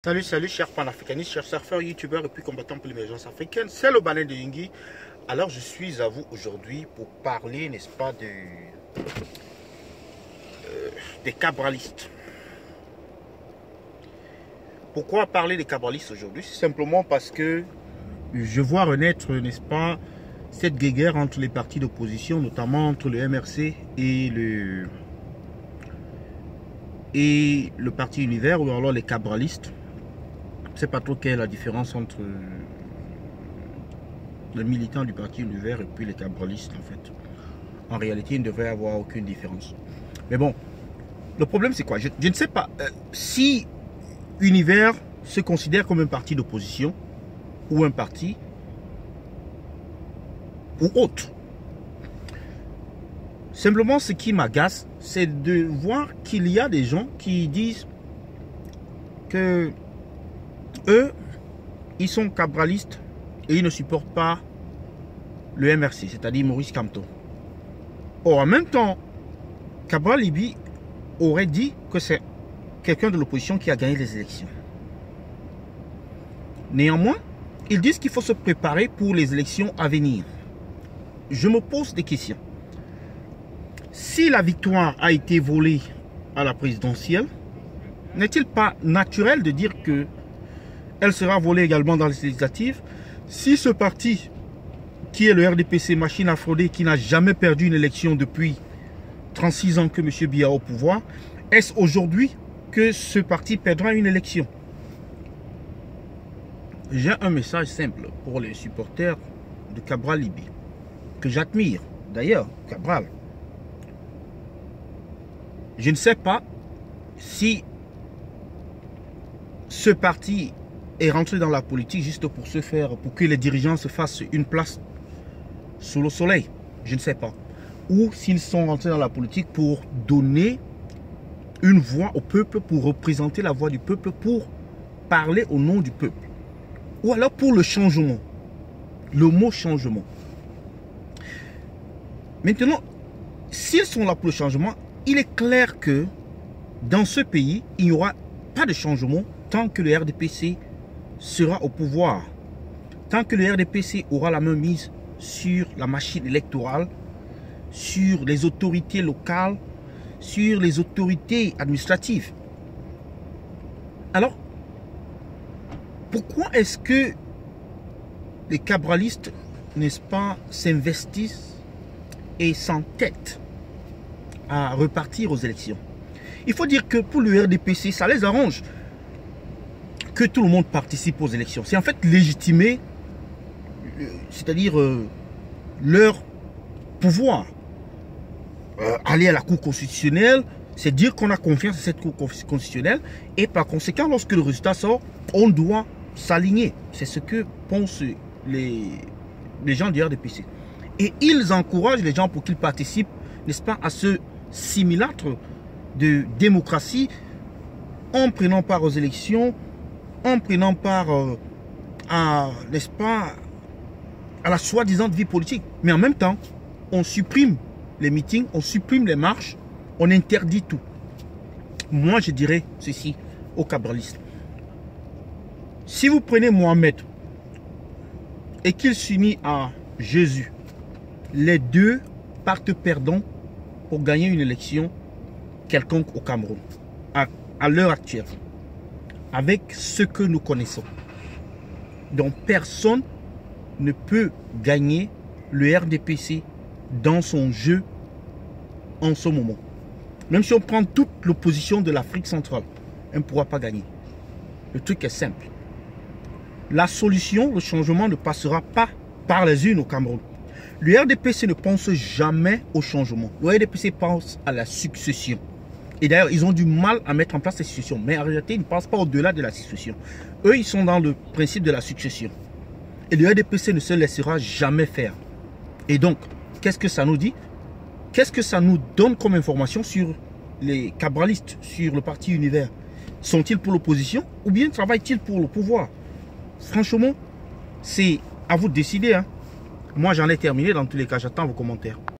Salut chers panafricanistes, chers surfeurs, youtubeurs et puis combattants pour l'émergence africaine, c'est le Banin de Yingui. Alors je suis à vous aujourd'hui pour parler, n'est-ce pas, des cabralistes. Pourquoi parler des cabralistes aujourd'hui? C'est simplement parce que je vois renaître, n'est-ce pas, cette guéguerre entre les partis d'opposition, notamment entre le MRC et le parti Univers, ou alors les cabralistes. Je ne sais pas trop quelle est la différence entre les militants du parti Univers et puis les cabralistes en fait. En réalité, il ne devrait y avoir aucune différence. Mais bon, le problème c'est quoi? Je ne sais pas si Univers se considère comme un parti d'opposition ou un parti ou autre. Simplement, ce qui m'agace, c'est de voir qu'il y a des gens qui disent que eux, ils sont cabralistes et ils ne supportent pas le MRC, c'est-à-dire Maurice Kamto. Or, en même temps, Cabral Libye aurait dit que c'est quelqu'un de l'opposition qui a gagné les élections. Néanmoins, ils disent qu'il faut se préparer pour les élections à venir. Je me pose des questions. Si la victoire a été volée à la présidentielle, n'est-il pas naturel de dire que elle sera volée également dans les législatives? Si ce parti, qui est le RDPC, machine à frauder, qui n'a jamais perdu une élection depuis 36 ans que M. Biya est au pouvoir, est-ce aujourd'hui que ce parti perdra une élection? J'ai un message simple pour les supporters de Cabral Libye, que j'admire. D'ailleurs, Cabral, je ne sais pas si ce parti est rentré dans la politique juste pour que les dirigeants se fassent une place sous le soleil. Je ne sais pas. Ou s'ils sont rentrés dans la politique pour donner une voix au peuple, pour représenter la voix du peuple, pour parler au nom du peuple. Ou alors pour le changement. Le mot changement. Maintenant, s'ils sont là pour le changement, il est clair que dans ce pays, il n'y aura pas de changement tant que le RDPC sera au pouvoir. Tant que le RDPC aura la main mise sur la machine électorale, sur les autorités locales, sur les autorités administratives. Alors, pourquoi est-ce que les cabralistes, n'est-ce pas, s'investissent et s'entêtent à repartir aux élections? Il faut dire que pour le RDPC, ça les arrange que tout le monde participe aux élections. C'est en fait légitimer, c'est-à-dire leur pouvoir. Aller à la Cour constitutionnelle, c'est dire qu'on a confiance à cette Cour constitutionnelle et par conséquent, lorsque le résultat sort, on doit s'aligner. C'est ce que pensent les gens du RDPC. Et ils encouragent les gens pour qu'ils participent, n'est-ce pas, à ce simulacre de démocratie en prenant part aux élections, en prenant part n'est-ce pas, à la soi-disant vie politique. Mais en même temps, on supprime les meetings, on supprime les marches, on interdit tout. Moi, je dirais ceci aux cabralistes. Si vous prenez Mohamed et qu'il s'unit à Jésus, les deux partent perdants pour gagner une élection quelconque au Cameroun, à l'heure actuelle, avec ce que nous connaissons. Donc personne ne peut gagner le RDPC dans son jeu en ce moment. Même si on prend toute l'opposition de l'Afrique centrale, elle ne pourra pas gagner. Le truc est simple. La solution, le changement ne passera pas par les urnes au Cameroun. Le RDPC ne pense jamais au changement. Le RDPC pense à la succession. Et d'ailleurs, ils ont du mal à mettre en place la succession. Mais en réalité, ils ne pensent pas au-delà de la succession. Eux, ils sont dans le principe de la succession. Et le RDPC ne se laissera jamais faire. Et donc, qu'est-ce que ça nous dit? Qu'est-ce que ça nous donne comme information sur les cabralistes, sur le parti Univers? Sont-ils pour l'opposition ou bien travaillent-ils pour le pouvoir? Franchement, c'est à vous de décider. Moi, j'en ai terminé. Dans tous les cas, j'attends vos commentaires.